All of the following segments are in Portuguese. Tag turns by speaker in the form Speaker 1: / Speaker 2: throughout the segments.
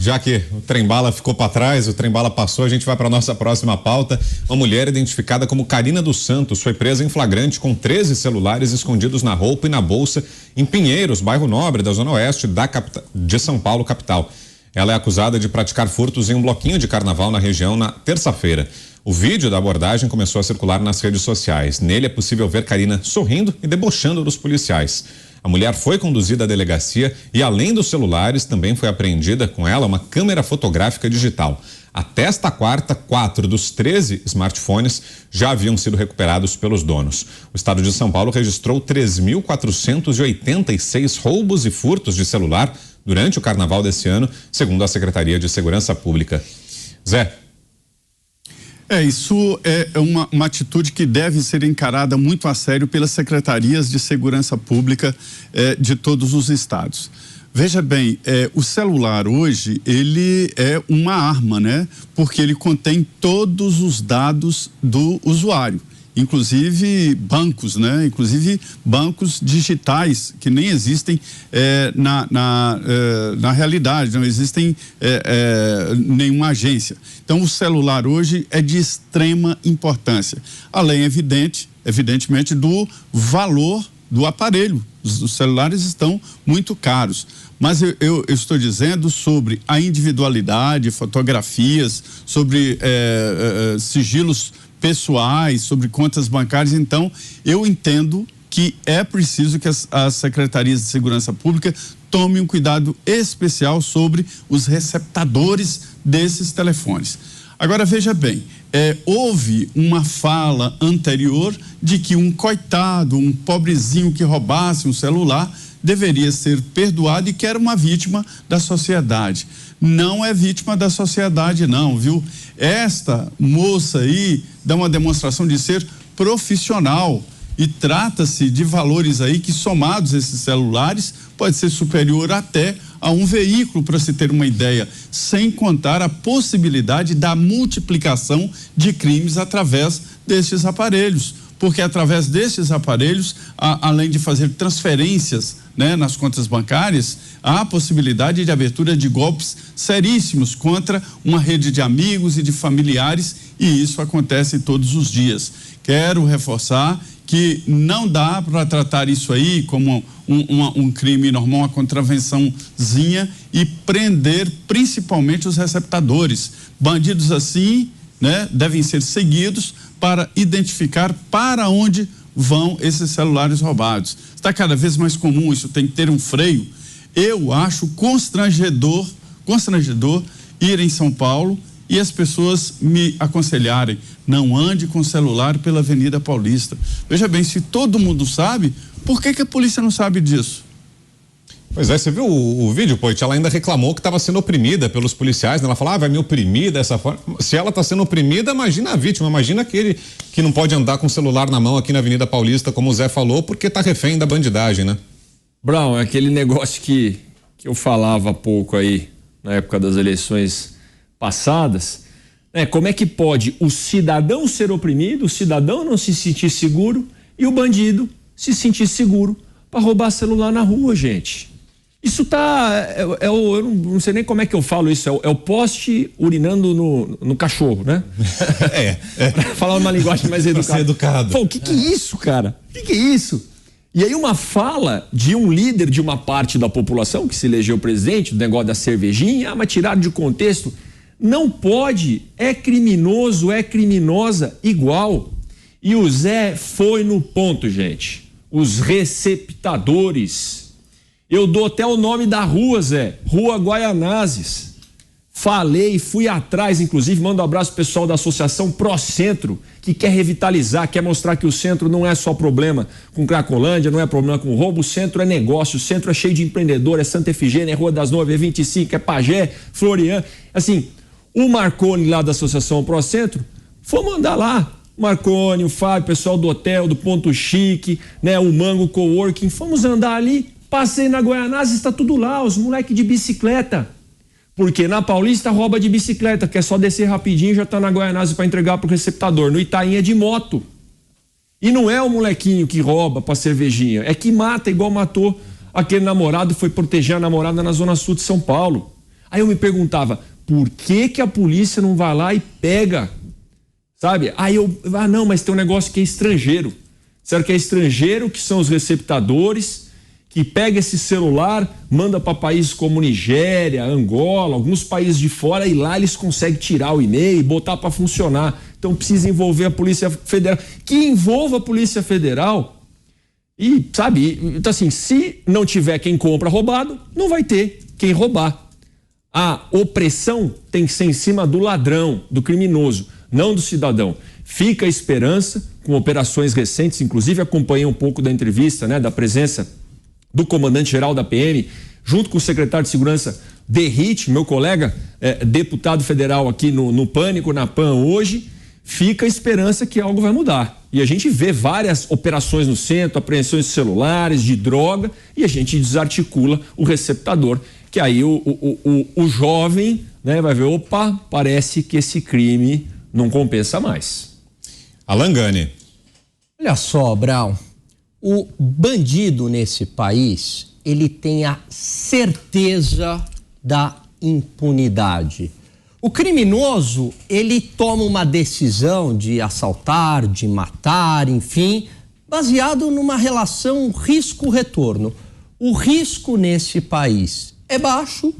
Speaker 1: Já que o trem-bala ficou para trás, o trem-bala passou, a gente vai para nossa próxima pauta. Uma mulher identificada como Karina dos Santos foi presa em flagrante com 13 celulares escondidos na roupa e na bolsa em Pinheiros, bairro Nobre da Zona Oeste de São Paulo, capital. Ela é acusada de praticar furtos em um bloquinho de carnaval na região na terça-feira. O vídeo da abordagem começou a circular nas redes sociais. Nele é possível ver Karina sorrindo e debochando dos policiais. A mulher foi conduzida à delegacia e, além dos celulares, também foi apreendida com ela uma câmera fotográfica digital. Até esta quarta, 4 dos 13 smartphones já haviam sido recuperados pelos donos. O estado de São Paulo registrou 3.486 roubos e furtos de celular durante o carnaval desse ano, segundo a Secretaria de Segurança Pública. Zé.
Speaker 2: Isso é uma atitude que deve ser encarada muito a sério pelas secretarias de segurança pública de todos os estados. Veja bem, o celular hoje, ele é uma arma, né? Porque ele contém todos os dados do usuário, inclusive bancos, né? Inclusive bancos digitais que nem existem na realidade, não existem nenhuma agência. Então, o celular hoje é de extrema importância, além, evidentemente, do valor do aparelho. Os celulares estão muito caros, mas eu estou dizendo sobre a individualidade, fotografias, sobre sigilos pessoais, sobre contas bancárias. Então, eu entendo que é preciso que as secretarias de segurança pública tomem um cuidado especial sobre os receptadores desses telefones. Agora, veja bem, houve uma fala anterior de que um coitado, um pobrezinho que roubasse um celular deveria ser perdoado e que era uma vítima da sociedade. Não é vítima da sociedade, não, viu? Esta moça aí dá uma demonstração de ser profissional e trata-se de valores aí que, somados esses celulares, pode ser superior até a um veículo, para se ter uma ideia, sem contar a possibilidade da multiplicação de crimes através destes aparelhos. Porque através desses aparelhos, além de fazer transferências, né, nas contas bancárias, há a possibilidade de abertura de golpes seríssimos contra uma rede de amigos e de familiares, e isso acontece todos os dias. Quero reforçar que não dá para tratar isso aí como um crime normal, uma contravençãozinha, e prender principalmente os receptadores. Bandidos assim, né, devem ser seguidos para identificar para onde vão esses celulares roubados. Está cada vez mais comum, isso tem que ter um freio. Eu acho constrangedor ir em São Paulo e as pessoas me aconselharem: não ande com celular pela Avenida Paulista. Veja bem, se todo mundo sabe, por que a polícia não sabe disso?
Speaker 1: Pois é, você viu o vídeo, Poit? Ela ainda reclamou que estava sendo oprimida pelos policiais, né? Ela falou, vai me oprimir dessa forma. Se ela está sendo oprimida, imagina a vítima, imagina aquele que não pode andar com o celular na mão aqui na Avenida Paulista, como o Zé falou, porque está refém da bandidagem, né?
Speaker 3: Brown, é aquele negócio que eu falava há pouco aí, na época das eleições passadas, né? Como é que pode o cidadão ser oprimido, o cidadão não se sentir seguro e o bandido se sentir seguro para roubar celular na rua, gente? Isso eu não sei nem como é que eu falo isso, é o poste urinando no cachorro, né? Pra falar uma linguagem mais educada.
Speaker 1: Ser educado.
Speaker 3: Pô, o que é isso, cara? O que é isso? E aí uma fala de um líder de uma parte da população que se elegeu presidente, do negócio da cervejinha, mas tirado de contexto, não pode, é criminoso, é criminosa igual. E o Zé foi no ponto, gente. Os receptadores. Eu dou até o nome da rua, Zé. Rua Guaianazes. Falei, fui atrás, inclusive, mando um abraço pro pessoal da Associação Pro Centro, que quer revitalizar, quer mostrar que o centro não é só problema com Cracolândia, não é problema com roubo, o centro é negócio, o centro é cheio de empreendedor, é Santa Efigênia, é Rua das Noivas, é 25, é Pagé, Florian. Assim, o Marconi lá da Associação Pro Centro, fomos andar lá. Marconi, o Fábio, o pessoal do hotel, do Ponto Chique, né, o Mango Coworking, fomos andar ali, passei na Guaianazes, está tudo lá, os moleques de bicicleta. Porque na Paulista rouba de bicicleta, que é só descer rapidinho e já tá na Guaianazes para entregar pro receptador. No Itaim é de moto. E não é o molequinho que rouba pra cervejinha, é que mata, igual matou aquele namorado, foi proteger a namorada na Zona Sul de São Paulo. Aí eu me perguntava, por que a polícia não vai lá e pega? Sabe? Aí não, mas tem um negócio que é estrangeiro. Será que é estrangeiro que são os receptadores, que pega esse celular, manda para países como Nigéria, Angola, alguns países de fora, e lá eles conseguem tirar o e-mail e botar para funcionar. Então precisa envolver a Polícia Federal, que envolva a Polícia Federal. E, sabe, então assim, se não tiver quem compra roubado, não vai ter quem roubar. A opressão tem que ser em cima do ladrão, do criminoso, não do cidadão. Fica a esperança, com operações recentes, inclusive acompanhei um pouco da entrevista, né, da presença do comandante-geral da PM, junto com o secretário de Segurança Derrite, meu colega, deputado federal aqui no Pânico, na PAN hoje. Fica a esperança que algo vai mudar. E a gente vê várias operações no centro, apreensões de celulares, de droga, e a gente desarticula o receptador, que aí o jovem, né, vai ver, opa, parece que esse crime não compensa mais.
Speaker 1: Alan Gani.
Speaker 4: Olha só, Brown, o bandido nesse país, ele tem a certeza da impunidade. O criminoso, ele toma uma decisão de assaltar, de matar, enfim, baseado numa relação risco-retorno. O risco nesse país é baixo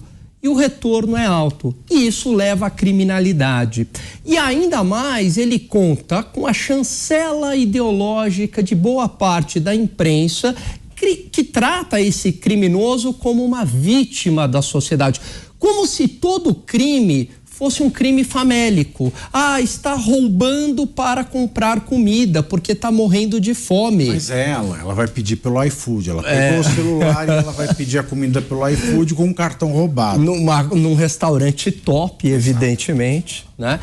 Speaker 4: e o retorno é alto. E isso leva à criminalidade. E ainda mais, ele conta com a chancela ideológica de boa parte da imprensa que trata esse criminoso como uma vítima da sociedade. Como se todo crime fosse um crime famélico. Está roubando para comprar comida, porque está morrendo de fome.
Speaker 5: Mas ela vai pedir pelo iFood. Ela pegou o celular e ela vai pedir a comida pelo iFood com um cartão roubado.
Speaker 4: Num restaurante top, evidentemente, né?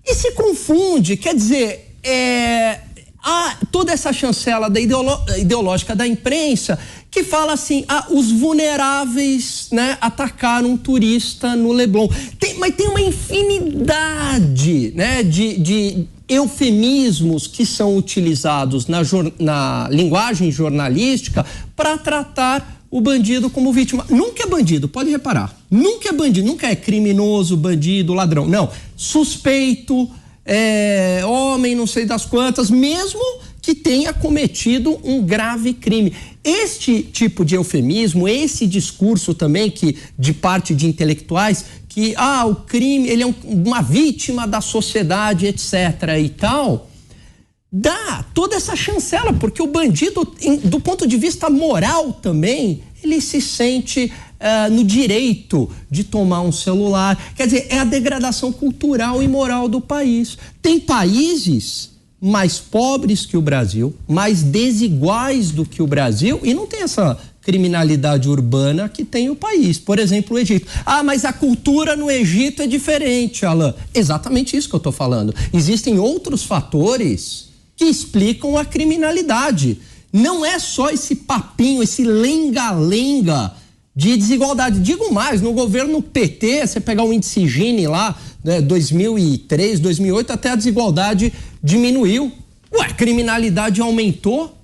Speaker 4: E se confunde, quer dizer, toda essa chancela ideológica da imprensa que fala assim, os vulneráveis, né, atacaram um turista no Leblon. Mas tem uma infinidade, né, de eufemismos que são utilizados na linguagem jornalística para tratar o bandido como vítima. Nunca é bandido, pode reparar. Nunca é bandido, nunca é criminoso, bandido, ladrão. Não, suspeito, homem não sei das quantas, mesmo que tenha cometido um grave crime. Este tipo de eufemismo, esse discurso também que de parte de intelectuais que o crime, ele é uma vítima da sociedade, etc. e tal, dá toda essa chancela, porque o bandido, do ponto de vista moral também, ele se sente no direito de tomar um celular. Quer dizer, é a degradação cultural e moral do país. Tem países mais pobres que o Brasil, mais desiguais do que o Brasil, e não tem essa criminalidade urbana que tem o país. Por exemplo, o Egito. Mas a cultura no Egito é diferente, Alan. Exatamente isso que eu estou falando. Existem outros fatores que explicam a criminalidade. Não é só esse papinho, esse lenga-lenga de desigualdade. Digo mais, no governo PT, você pegar o índice Gini lá, né, 2003, 2008, até a desigualdade diminuiu. A criminalidade aumentou.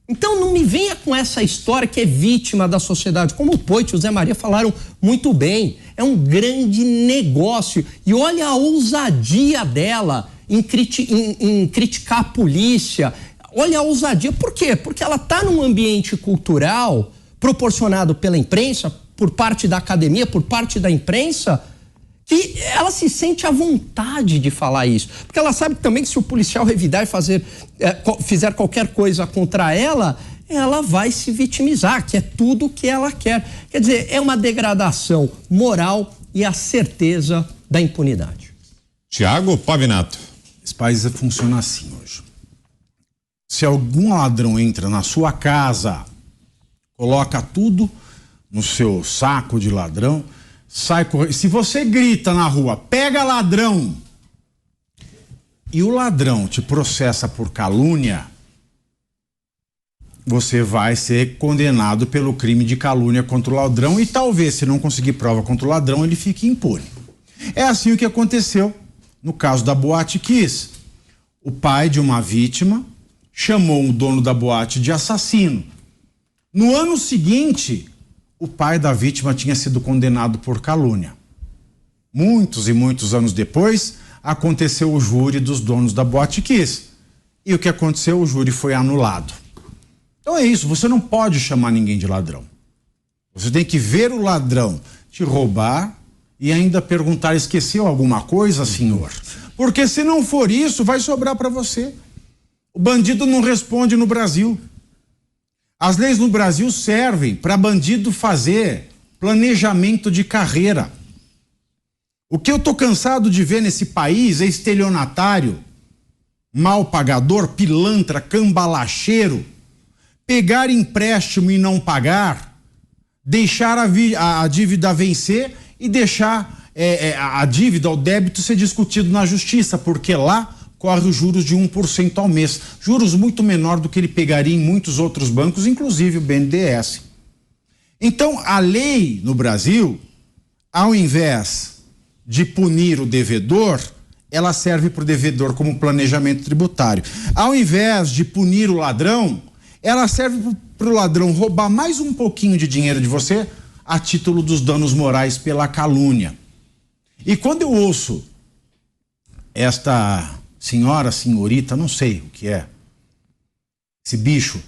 Speaker 4: Então não me venha com essa história que é vítima da sociedade. Como o Poit e o Zé Maria falaram muito bem, é um grande negócio. E olha a ousadia dela em criticar a polícia. Olha a ousadia. Por quê? Porque ela está num ambiente cultural proporcionado pela imprensa, por parte da academia, por parte da imprensa, que ela se sente à vontade de falar isso. Porque ela sabe também que se o policial revidar e fizer qualquer coisa contra ela, ela vai se vitimizar, que é tudo o que ela quer. Quer dizer, é uma degradação moral e a certeza da impunidade.
Speaker 1: Tiago Pavinato.
Speaker 5: Esse país funciona assim hoje. Se algum ladrão entra na sua casa, coloca tudo no seu saco de ladrão, sai correndo. Se você grita na rua, pega ladrão, e o ladrão te processa por calúnia, você vai ser condenado pelo crime de calúnia contra o ladrão e talvez, se não conseguir prova contra o ladrão, ele fique impune. É assim o que aconteceu no caso da Boate Kiss. O pai de uma vítima chamou o dono da boate de assassino. No ano seguinte, o pai da vítima tinha sido condenado por calúnia. muitos e muitos anos depois, aconteceu o júri dos donos da Boate Kiss. E o que aconteceu? O júri foi anulado. Então é isso, você não pode chamar ninguém de ladrão. Você tem que ver o ladrão te roubar e ainda perguntar: esqueceu alguma coisa, senhor? Porque se não for isso, vai sobrar para você. O bandido não responde no Brasil. As leis no Brasil servem para bandido fazer planejamento de carreira. O que eu tô cansado de ver nesse país é estelionatário, mal pagador, pilantra, cambalacheiro, pegar empréstimo e não pagar, deixar a dívida vencer e deixar a dívida, o débito ser discutido na justiça, porque lá corre os juros de 1% ao mês, juros muito menor do que ele pegaria em muitos outros bancos, inclusive o BNDES. Então, a lei no Brasil, ao invés de punir o devedor, ela serve para o devedor como planejamento tributário. Ao invés de punir o ladrão, ela serve para o ladrão roubar mais um pouquinho de dinheiro de você a título dos danos morais pela calúnia. E quando eu ouço esta senhorita, não sei o que é, esse bicho,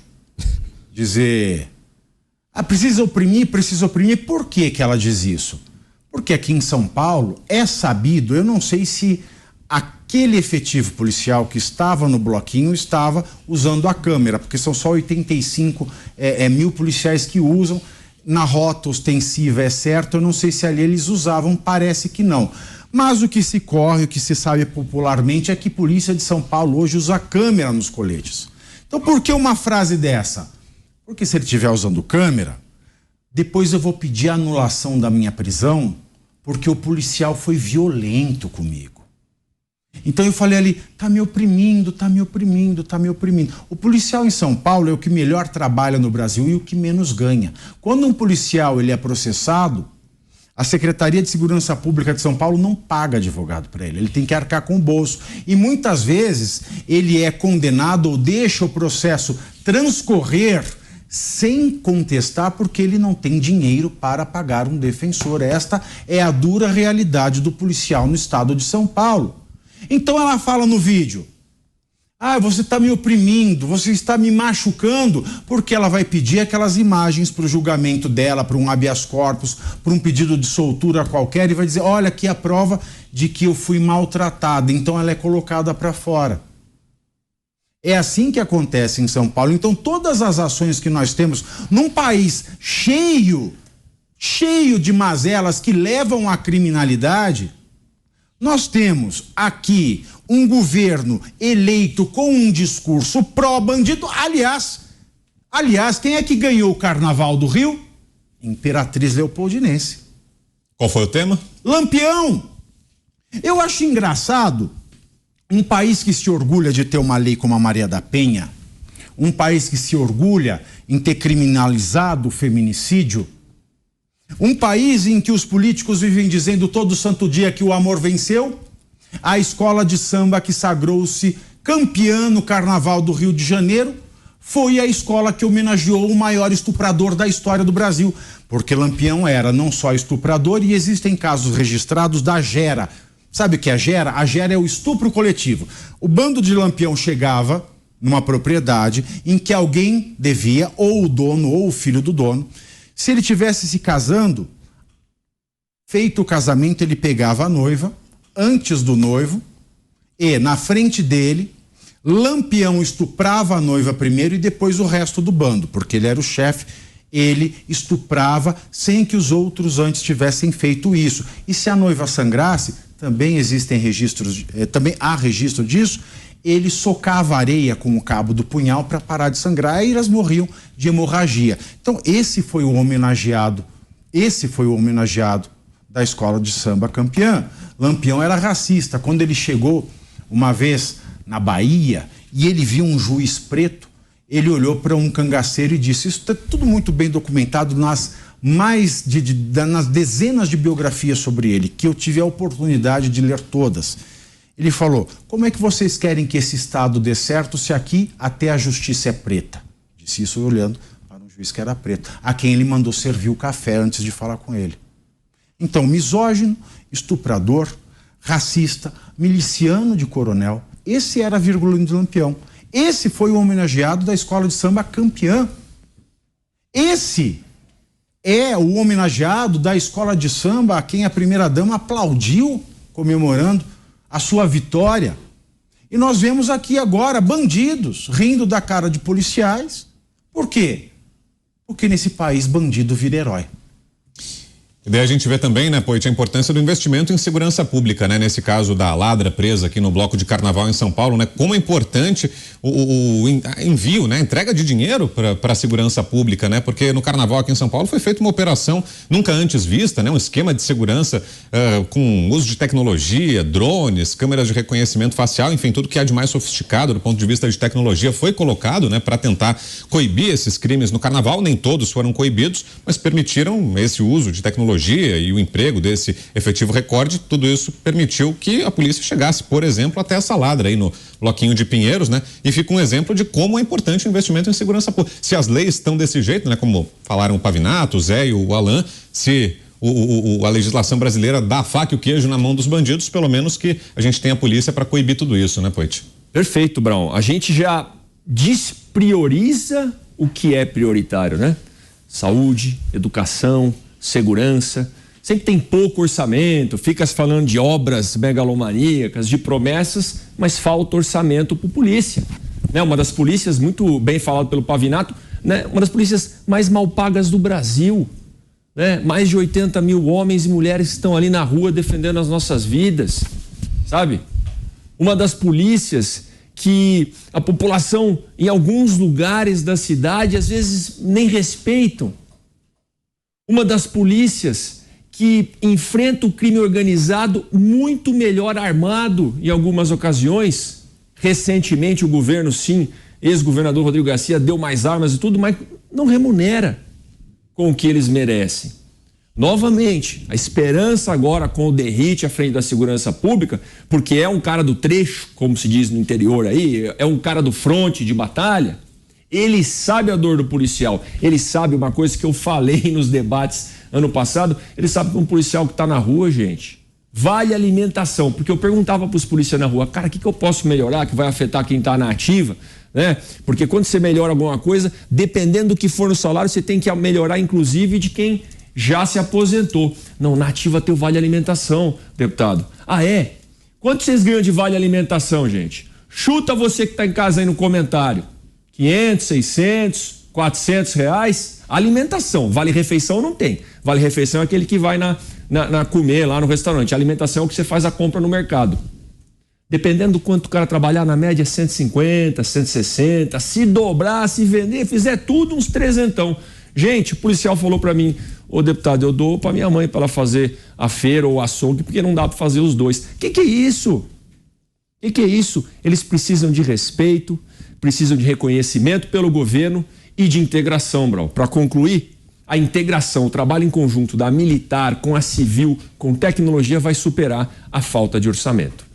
Speaker 5: dizer: precisa oprimir, por que que ela diz isso? Porque aqui em São Paulo é sabido, eu não sei se aquele efetivo policial que estava no bloquinho estava usando a câmera, porque são só 85 mil policiais que usam. Na rota ostensiva é certo, eu não sei se ali eles usavam, parece que não. Mas o que se corre, o que se sabe popularmente é que a polícia de São Paulo hoje usa câmera nos coletes. Então por que uma frase dessa? Porque se ele estiver usando câmera, depois eu vou pedir a anulação da minha prisão, porque o policial foi violento comigo. Então eu falei ali: tá me oprimindo. O policial em São Paulo é o que melhor trabalha no Brasil e o que menos ganha. Quando um policial ele é processado, a Secretaria de Segurança Pública de São Paulo não paga advogado para ele tem que arcar com o bolso. E muitas vezes ele é condenado ou deixa o processo transcorrer sem contestar, porque ele não tem dinheiro para pagar um defensor. Esta é a dura realidade do policial no estado de São Paulo. Então ela fala no vídeo: você está me oprimindo, você está me machucando, porque ela vai pedir aquelas imagens para o julgamento dela, para um habeas corpus, para um pedido de soltura qualquer, e vai dizer: olha aqui a prova de que eu fui maltratada. Então ela é colocada para fora. É assim que acontece em São Paulo. Então todas as ações que nós temos num país cheio de mazelas que levam à criminalidade, nós temos aqui um governo eleito com um discurso pró-bandido. Aliás, quem é que ganhou o Carnaval do Rio? Imperatriz Leopoldinense.
Speaker 1: Qual foi o tema?
Speaker 5: Lampião. Eu acho engraçado um país que se orgulha de ter uma lei como a Maria da Penha, um país que se orgulha em ter criminalizado o feminicídio, um país em que os políticos vivem dizendo todo santo dia que o amor venceu, a escola de samba que sagrou-se campeã no Carnaval do Rio de Janeiro foi a escola que homenageou o maior estuprador da história do Brasil, porque Lampião era não só estuprador, e existem casos registrados da Gera. Sabe o que é a Gera? A Gera é o estupro coletivo. O bando de Lampião chegava numa propriedade em que alguém devia, ou o dono ou o filho do dono. Se ele tivesse se casando, feito o casamento, ele pegava a noiva antes do noivo e, na frente dele, Lampião estuprava a noiva primeiro e depois o resto do bando, porque ele era o chefe. Ele estuprava sem que os outros antes tivessem feito isso. E se a noiva sangrasse, também existem registros, também há registro disso. Ele socava areia com o cabo do punhal para parar de sangrar, e elas morriam de hemorragia. Então esse foi o homenageado da escola de samba campeã. Lampião era racista. Quando ele chegou uma vez na Bahia e ele viu um juiz preto, ele olhou para um cangaceiro e disse: isso está tudo muito bem documentado nas dezenas de biografias sobre ele, que eu tive a oportunidade de ler todas. Ele falou: como é que vocês querem que esse estado dê certo se aqui até a justiça é preta? Disse isso olhando para um juiz que era preto, a quem ele mandou servir o café antes de falar com ele. Então, misógino, estuprador, racista, miliciano de coronel. Esse era Virgulino de Lampião. Esse foi o homenageado da escola de samba campeã. Esse é o homenageado da escola de samba a quem a primeira-dama aplaudiu, comemorando a sua vitória. E nós vemos aqui agora bandidos rindo da cara de policiais. Por quê? Porque nesse país bandido vira herói.
Speaker 1: E daí a gente vê também, né, Poit, a importância do investimento em segurança pública, né? Nesse caso da ladra presa aqui no bloco de carnaval em São Paulo, né? Como é importante o envio, né? A entrega de dinheiro para a segurança pública, né? Porque no carnaval aqui em São Paulo foi feita uma operação nunca antes vista, né? Um esquema de segurança com uso de tecnologia, drones, câmeras de reconhecimento facial, enfim, tudo que há de mais sofisticado do ponto de vista de tecnologia foi colocado, né? Para tentar coibir esses crimes no carnaval. Nem todos foram coibidos, mas permitiram esse uso de tecnologia e o emprego desse efetivo recorde. Tudo isso permitiu que a polícia chegasse, por exemplo, até essa ladra aí no bloquinho de Pinheiros, né? E fica um exemplo de como é importante o investimento em segurança pública. Se as leis estão desse jeito, né? Como falaram o Pavinato, o Zé e o Alan, se a legislação brasileira dá a faca e o queijo na mão dos bandidos, pelo menos que a gente tenha a polícia para coibir tudo isso, né, Poit?
Speaker 3: Perfeito, Brown. A gente já desprioriza o que é prioritário, né? Saúde, educação, segurança. Sempre tem pouco orçamento, fica se falando de obras megalomaníacas, de promessas, mas falta orçamento para polícia. Né? Uma das polícias, muito bem falado pelo Pavinato, né? Uma das polícias mais mal pagas do Brasil. Né? Mais de 80 mil homens e mulheres que estão ali na rua defendendo as nossas vidas, sabe? Uma das polícias que a população em alguns lugares da cidade às vezes nem respeitam. Uma das polícias que enfrenta o crime organizado muito melhor armado em algumas ocasiões. Recentemente o governo, sim, ex-governador Rodrigo Garcia deu mais armas e tudo, mas não remunera com o que eles merecem. Novamente, a esperança agora com o Derrite à frente da segurança pública, porque é um cara do trecho, como se diz no interior aí, é um cara do fronte de batalha. Ele sabe a dor do policial, ele sabe uma coisa que eu falei nos debates ano passado, ele sabe que um policial que está na rua, gente, vale alimentação, porque eu perguntava para os policiais na rua, cara, o que eu posso melhorar que vai afetar quem está na ativa, né? Porque quando você melhora alguma coisa, dependendo do que for no salário, você tem que melhorar inclusive de quem já se aposentou. Não, na ativa tem o vale alimentação, deputado. Ah, é? Quanto vocês ganham de vale alimentação, gente? Chuta você que está em casa aí no comentário. 500, 600, 400 reais, alimentação, vale refeição não tem, vale refeição é aquele que vai na comer lá no restaurante, alimentação é o que você faz a compra no mercado, dependendo do quanto o cara trabalhar, na média 150, 160, se dobrar, se vender, fizer tudo uns 300. Gente, o policial falou pra mim, ô deputado, eu dou pra minha mãe pra ela fazer a feira ou o açougue, porque não dá pra fazer os dois. Que é isso? Que é isso? Eles precisam de respeito, precisam de reconhecimento pelo governo e de integração, Brau. Para concluir, a integração, o trabalho em conjunto da militar com a civil, com tecnologia, vai superar a falta de orçamento.